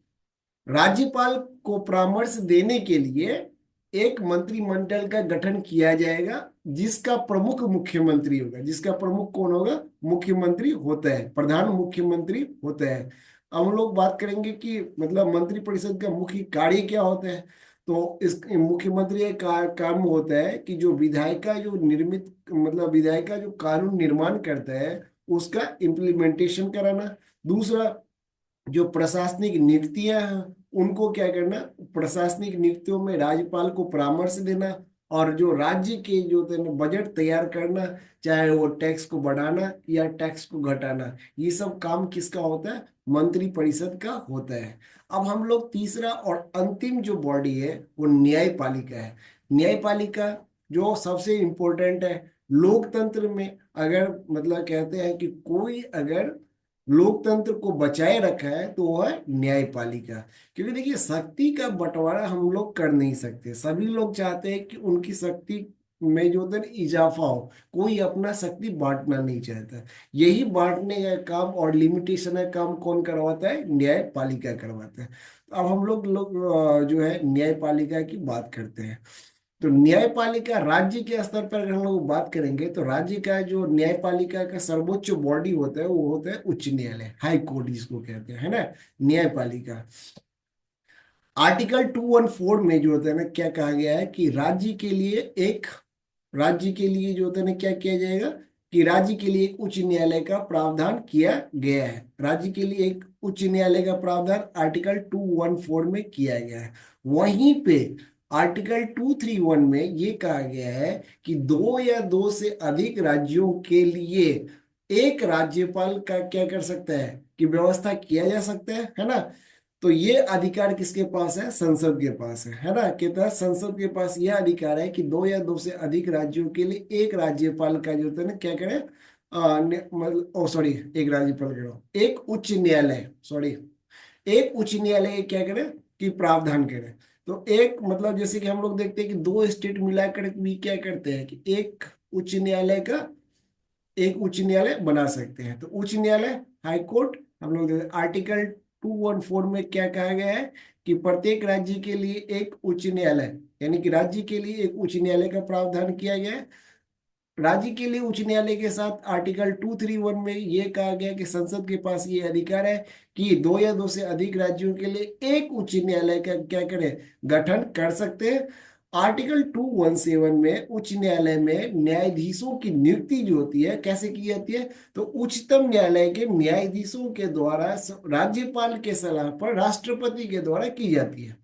राज्यपाल को परामर्श देने के लिए एक मंत्रिमंडल का गठन किया जाएगा, जिसका प्रमुख मुख्यमंत्री होगा। जिसका प्रमुख कौन होगा, मुख्यमंत्री होता है, प्रधान मुख्यमंत्री होता है। अब हम लोग बात करेंगे कि मतलब मंत्रिपरिषद का मुख्य कार्य क्या होता है। तो इस मुख्यमंत्री का काम होता है कि जो विधायिका जो निर्मित मतलब विधायिका जो कानून निर्माण करता है उसका इम्प्लीमेंटेशन कराना। दूसरा, जो प्रशासनिक नियुक्तियां हैं उनको क्या करना, प्रशासनिक नियुक्तियों में राज्यपाल को परामर्श देना। और जो राज्य के जो है ना बजट तैयार करना, चाहे वो टैक्स को बढ़ाना या टैक्स को घटाना, ये सब काम किसका होता है, मंत्री परिषद का होता है। अब हम लोग तीसरा और अंतिम जो बॉडी है वो न्यायपालिका है। न्यायपालिका जो सबसे इम्पोर्टेंट है लोकतंत्र में। अगर मतलब कहते हैं कि कोई अगर लोकतंत्र को बचाए रखा है तो वो है न्यायपालिका। क्योंकि देखिए शक्ति का बंटवारा हम लोग कर नहीं सकते। सभी लोग चाहते हैं कि उनकी शक्ति में जो है ना इजाफा हो, कोई अपना शक्ति बांटना नहीं चाहता। यही बांटने का काम और लिमिटेशन का काम कौन करवाता है, न्यायपालिका करवाता है। अब हम लोग जो है न्यायपालिका की बात करते हैं। तो न्यायपालिका राज्य के स्तर पर अगर हम लोग बात करेंगे तो राज्य का जो न्यायपालिका का सर्वोच्च बॉडी होता है वो होता है उच्च न्यायालय, हाई कोर्ट जिसको कहते हैं, है ना। न्यायपालिका आर्टिकल 214 में जो होता है ना क्या कहा गया है कि राज्य के लिए जो होता है ना क्या किया जाएगा, कि राज्य के लिए एक उच्च न्यायालय का प्रावधान किया गया है। राज्य के लिए एक उच्च न्यायालय का प्रावधान आर्टिकल 214 में किया गया है। वहीं पे आर्टिकल 231 में ये कहा गया है कि दो या दो से अधिक राज्यों के लिए एक राज्यपाल का क्या कर सकता है, कि व्यवस्था किया जा सकता है ना। तो ये अधिकार किसके पास है, संसद के पास है ना। के तहत संसद के पास यह अधिकार है कि दो या दो से अधिक राज्यों के लिए एक राज्यपाल का जो होता है ना क्या करे, मतलब ओ सॉरी, एक राज्यपाल करो, एक उच्च न्यायालय, सॉरी, एक उच्च न्यायालय क्या करे, कि प्रावधान करे। तो एक मतलब जैसे कि हम लोग देखते हैं कि दो स्टेट मिलाकर भी क्या करते हैं कि एक उच्च न्यायालय बना सकते हैं। तो उच्च न्यायालय, हाई कोर्ट, हम लोग आर्टिकल 214 में क्या कहा गया है कि प्रत्येक राज्य के लिए एक उच्च न्यायालय, यानी कि राज्य के लिए एक उच्च न्यायालय का प्रावधान किया गया है। राज्य के लिए उच्च न्यायालय के साथ आर्टिकल 231 में ये कहा गया कि संसद के पास ये अधिकार है कि दो या दो से अधिक राज्यों के लिए एक उच्च न्यायालय का क्या करे, गठन कर सकते हैं। आर्टिकल 217 में उच्च न्यायालय में न्यायाधीशों की नियुक्ति जो होती है कैसे की जाती है, तो उच्चतम न्यायालय के न्यायाधीशों के द्वारा राज्यपाल के सलाह पर राष्ट्रपति के द्वारा की जाती है।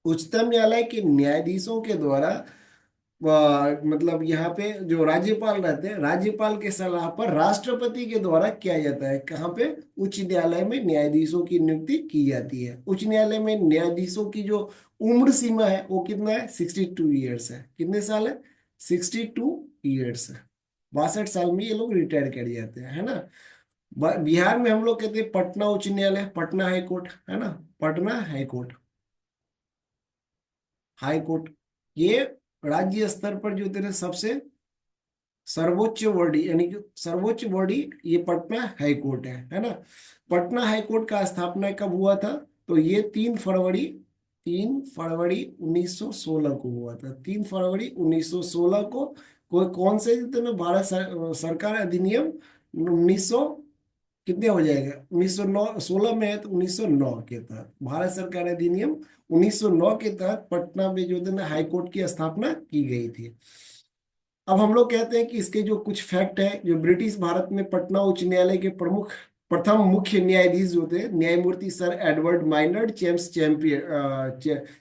उच्चतम न्यायालय के न्यायाधीशों के द्वारा मतलब यहाँ पे जो राज्यपाल रहते हैं, राज्यपाल के सलाह पर राष्ट्रपति के द्वारा किया जाता है। कहाँ पे, उच्च न्यायालय में न्यायाधीशों की नियुक्ति की जाती है। उच्च न्यायालय में न्यायाधीशों की जो उम्र सीमा है वो कितना है, 62 ईयर्स है। कितने साल है, 62 ईयर्स है। 62 साल में ये लोग रिटायर कर जाते हैं, है ना। बिहार में हम लोग कहते हैं पटना उच्च न्यायालय, पटना हाई कोर्ट, है ना, Patna high court. High court ये राज्य स्तर पर जो तेरे सबसे सर्वोच्च बॉडी, यानी कि सर्वोच्च बॉडी ये पटना हाई कोर्ट है ना। पटना हाई कोर्ट का स्थापना कब हुआ था, तो ये 3 फरवरी, 3 फरवरी 1916 को हुआ था। 3 फरवरी 1916 को। कोई कौन से दिन में, भारत सरकार अधिनियम 1900 कितने हो जाएगा, 1909, 16 में है तो 1909 के तहत भारत सरकार अधिनियम 1909 के तहत पटना में जो है ना हाई कोर्ट की स्थापना की गई थी। अब हम लोग कहते हैं कि इसके जो कुछ फैक्ट है, जो ब्रिटिश भारत में पटना उच्च न्यायालय के प्रमुख प्रथम मुख्य न्यायाधीश जो थे न्यायमूर्ति सर एडवर्ड माइनर्ड चेम्स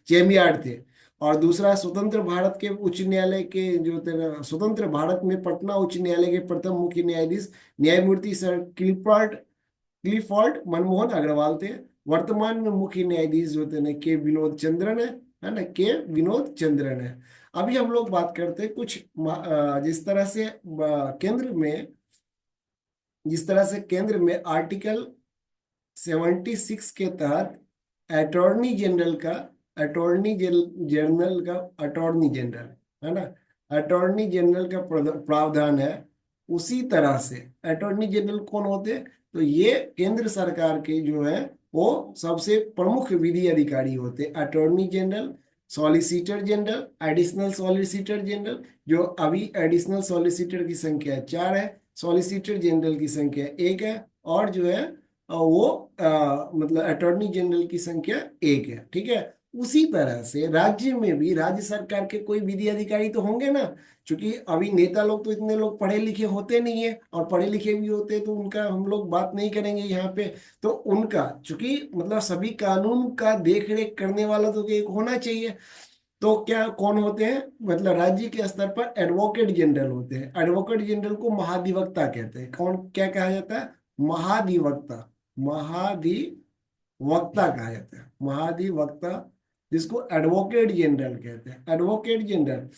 चेमियार्ड थे। और दूसरा, स्वतंत्र भारत के उच्च न्यायालय के जो थे स्वतंत्र भारत में पटना उच्च न्यायालय के प्रथम मुख्य न्यायाधीश न्यायमूर्ति सर क्लिफोर्ड मनमोहन अग्रवाल थे। वर्तमान में मुख्य न्यायाधीश जो थे न के विनोद चंद्रन है ना, के विनोद चंद्रन है। अभी हम लोग बात करते हैं कुछ जिस तरह से केंद्र में, जिस तरह से केंद्र में आर्टिकल 76 के तहत अटॉर्नी जनरल का, अटॉर्नी जनरल है ना, अटॉर्नी जनरल का प्रावधान है। उसी तरह से अटॉर्नी जनरल कौन होते हैं, तो ये केंद्र सरकार के जो है वो सबसे प्रमुख विधि अधिकारी होते हैं। Attorney general, solicitor general, additional solicitor general, जो अभी एडिशनल सॉलिसिटर की संख्या 4 है, सॉलिसिटर जनरल की संख्या 1 है, और जो है वो मतलब अटॉर्नी जनरल की संख्या 1 है, ठीक है। उसी तरह से राज्य में भी राज्य सरकार के कोई विधि अधिकारी तो होंगे ना, क्योंकि अभी नेता लोग तो इतने लोग पढ़े लिखे होते नहीं है, और पढ़े लिखे भी होते तो उनका हम लोग बात नहीं करेंगे यहाँ पे। तो उनका चूंकि मतलब सभी कानून का देख रेख करने वाला तो एक होना चाहिए। तो क्या कौन होते हैं, मतलब राज्य के स्तर पर एडवोकेट जनरल होते हैं। एडवोकेट जनरल को महाधिवक्ता कहते हैं। कौन, क्या कहा जाता है, महाधिवक्ता। महाधिवक्ता कहा जाता है, महाधिवक्ता, जिसको एडवोकेट जनरल कहते हैं। एडवोकेट जनरल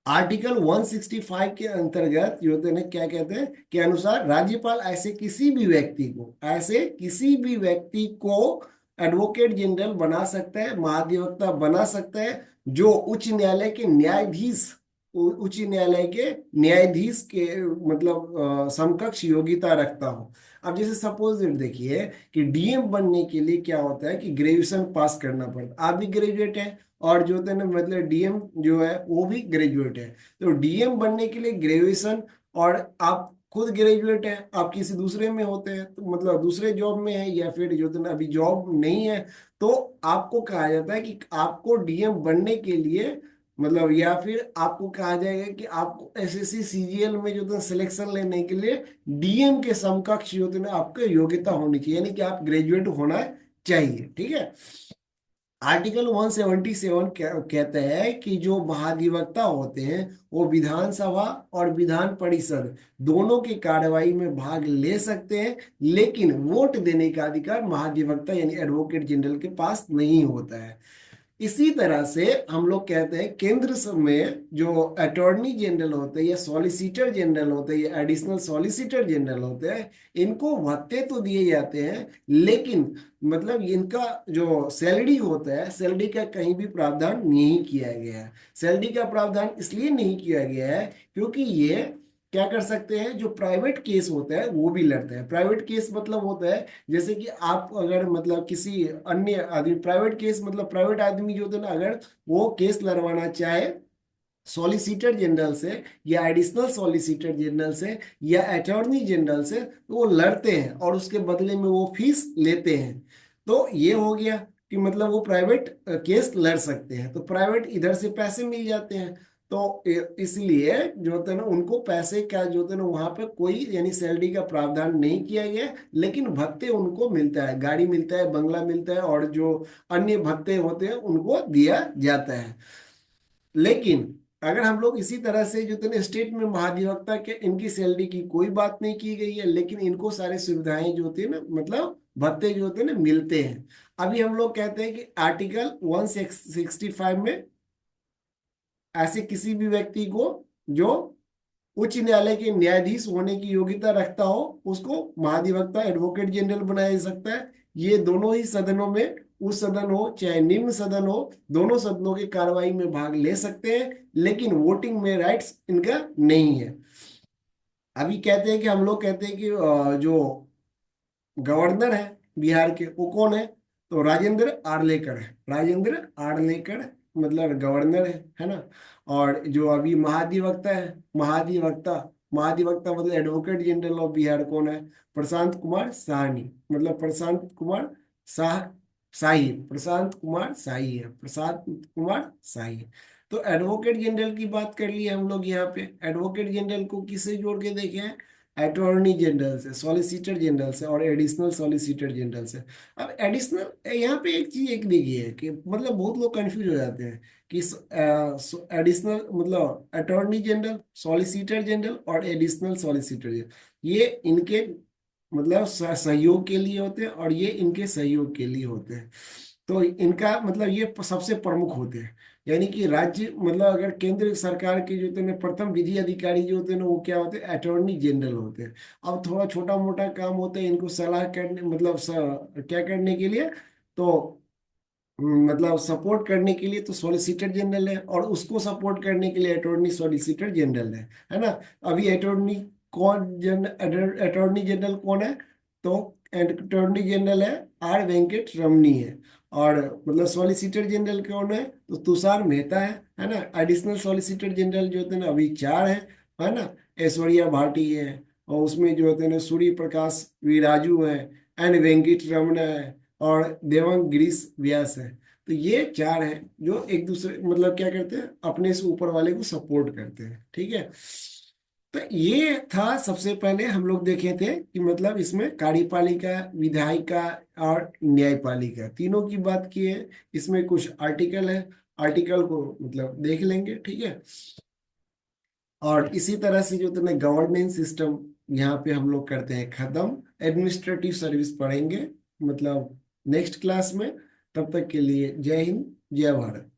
आर्टिकल 165 के अंतर्गत जो होते हैं क्या कहते हैं, के अनुसार राज्यपाल ऐसे किसी भी व्यक्ति को एडवोकेट जनरल बना सकता है, महाधिवक्ता बना सकता है, जो उच्च न्यायालय के न्यायाधीश, उच्च न्यायालय के न्यायाधीश के मतलब समकक्ष योग्यता रखता हो। अब जैसे सपोज देखिए कि डीएम बनने के लिए क्या होता है कि ग्रेजुएशन पास करना पड़ता है। आप भी ग्रेजुएट हैं, और जो है ना मतलब डीएम जो है वो भी ग्रेजुएट है। तो डीएम बनने के लिए ग्रेजुएशन, और आप खुद ग्रेजुएट है, आप किसी दूसरे में होते हैं तो मतलब दूसरे जॉब में है, या फिर जो है ना अभी जॉब नहीं है, तो आपको कहा जाता है कि आपको डीएम बनने के लिए मतलब, या फिर आपको कहा जाएगा कि आपको एसएससी सीजीएल में जो है सिलेक्शन लेने के लिए डीएम के समकक्ष जो है ना आपकी योग्यता होनी चाहिए, यानी कि आप ग्रेजुएट होना चाहिए, ठीक है। आर्टिकल 177 कहते हैं कि जो महाधिवक्ता होते हैं वो विधानसभा और विधान परिषद दोनों की कार्यवाही में भाग ले सकते हैं, लेकिन वोट देने का अधिकार महाधिवक्ता यानी एडवोकेट जनरल के पास नहीं होता है। इसी तरह से हम लोग कहते हैं केंद्र में जो अटॉर्नी जनरल होते हैं, या सॉलिसिटर जनरल होते हैं, या एडिशनल सॉलिसिटर जनरल होते हैं, इनको भत्ते तो दिए जाते हैं, लेकिन मतलब इनका जो सैलरी होता है, सैलरी का कहीं भी प्रावधान नहीं किया गया है। सैलरी का प्रावधान इसलिए नहीं किया गया है क्योंकि ये क्या कर सकते हैं, जो प्राइवेट केस होता है वो भी लड़ते हैं। प्राइवेट केस मतलब होता है जैसे कि आप अगर मतलब किसी अन्य आदमी, प्राइवेट केस मतलब प्राइवेट आदमी जो होता है ना, अगर वो केस लड़वाना चाहे सॉलिसिटर जनरल से या एडिशनल सॉलिसिटर जनरल से या अटॉर्नी जनरल से, तो वो लड़ते हैं और उसके बदले में वो फीस लेते हैं। तो ये हो गया कि मतलब वो प्राइवेट केस लड़ सकते हैं, तो प्राइवेट इधर से पैसे मिल जाते हैं। तो इसलिए जो होता है ना, उनको पैसे का जो होता है ना, वहां पे कोई यानी सैलरी का प्रावधान नहीं किया गया है, लेकिन भत्ते उनको मिलता है, गाड़ी मिलता है, बंगला मिलता है, और जो अन्य भत्ते होते हैं उनको दिया जाता है। लेकिन अगर हम लोग इसी तरह से जो थे स्टेट में महाधिवक्ता के, इनकी सैलरी की कोई बात नहीं की गई है, लेकिन इनको सारे सुविधाएं जो होती है ना, मतलब भत्ते जो होते हैं ना, मिलते हैं। अभी हम लोग कहते हैं कि आर्टिकल 165 में ऐसे किसी भी व्यक्ति को जो उच्च न्यायालय के न्यायाधीश होने की योग्यता रखता हो, उसको महाधिवक्ता एडवोकेट जनरल बनाया जा सकता है। ये दोनों ही सदनों में, उच्च सदन हो चाहे निम्न सदन हो, दोनों सदनों की कार्रवाई में भाग ले सकते हैं, लेकिन वोटिंग में राइट्स इनका नहीं है। अभी कहते हैं कि हम लोग कहते हैं कि जो गवर्नर है बिहार के, वो कौन है, तो राजेंद्र आर्लेकर है। राजेंद्र आर्लेकर मतलब गवर्नर है ना। और जो अभी महाधिवक्ता है, महाधिवक्ता, महाधिवक्ता मतलब एडवोकेट जनरल ऑफ बिहार कौन है, प्रशांत कुमार साहनी, मतलब प्रशांत कुमार शाह, शाही, प्रशांत कुमार शाही है, प्रशांत कुमार शाही है। तो एडवोकेट जनरल की बात कर ली हम लोग यहाँ पे। एडवोकेट जनरल को किससे जोड़ के देखे हैं, अटॉर्नी जनरल से, सॉलिसिटर जनरल से और एडिशनल सॉलिसिटर जनरल से। अब एडिशनल यहाँ पे एक चीज एक देखिए कि मतलब बहुत लोग कंफ्यूज हो जाते हैं कि एडिशनल मतलब अटॉर्नी जनरल, सॉलिसिटर जनरल और एडिशनल सॉलिसिटर जनरल, ये इनके मतलब सहयोग के लिए होते हैं और ये इनके सहयोग के लिए होते हैं। तो इनका मतलब ये सबसे प्रमुख होते हैं। यानी कि राज्य मतलब अगर केंद्र सरकार के जो होते हैं प्रथम विधि अधिकारी जो होते हैं ना, वो क्या होते हैं, अटॉर्नी जनरल होते हैं। अब थोड़ा छोटा मोटा काम होता है इनको सलाह करने मतलब क्या करने के लिए, तो मतलब सपोर्ट करने के लिए तो सॉलिसिटर जनरल है, और उसको सपोर्ट करने के लिए अटॉर्नी सॉलिसिटर जनरल है ना। अभी अटॉर्नी अटॉर्नी जनरल कौन है, तो अटॉर्नी जनरल है आर वेंकट रमनी है। और मतलब सॉलिसिटर जनरल कौन है, तो तुषार मेहता है ना। एडिशनल सॉलिसिटर जनरल जो होते हैं ना, अभी चार है ना। ऐश्वर्या भाटी है, और उसमें जो होते हैं ना सूर्य प्रकाश वीराजू है, एन वेंकट रमना है, और देवांग गिरीश व्यास है। तो ये चार हैं जो एक दूसरे मतलब क्या करते हैं, अपने से ऊपर वाले को सपोर्ट करते हैं, ठीक है। तो ये था सबसे पहले हम लोग देखे थे कि मतलब इसमें कार्यपालिका, विधायिका और न्यायपालिका तीनों की बात की है। इसमें कुछ आर्टिकल है, आर्टिकल को मतलब देख लेंगे, ठीक है। और इसी तरह से जो तुम्हें गवर्नेंस सिस्टम यहाँ पे हम लोग करते हैं खत्म। एडमिनिस्ट्रेटिव सर्विस पढ़ेंगे मतलब नेक्स्ट क्लास में। तब तक के लिए जय हिंद, जय भारत।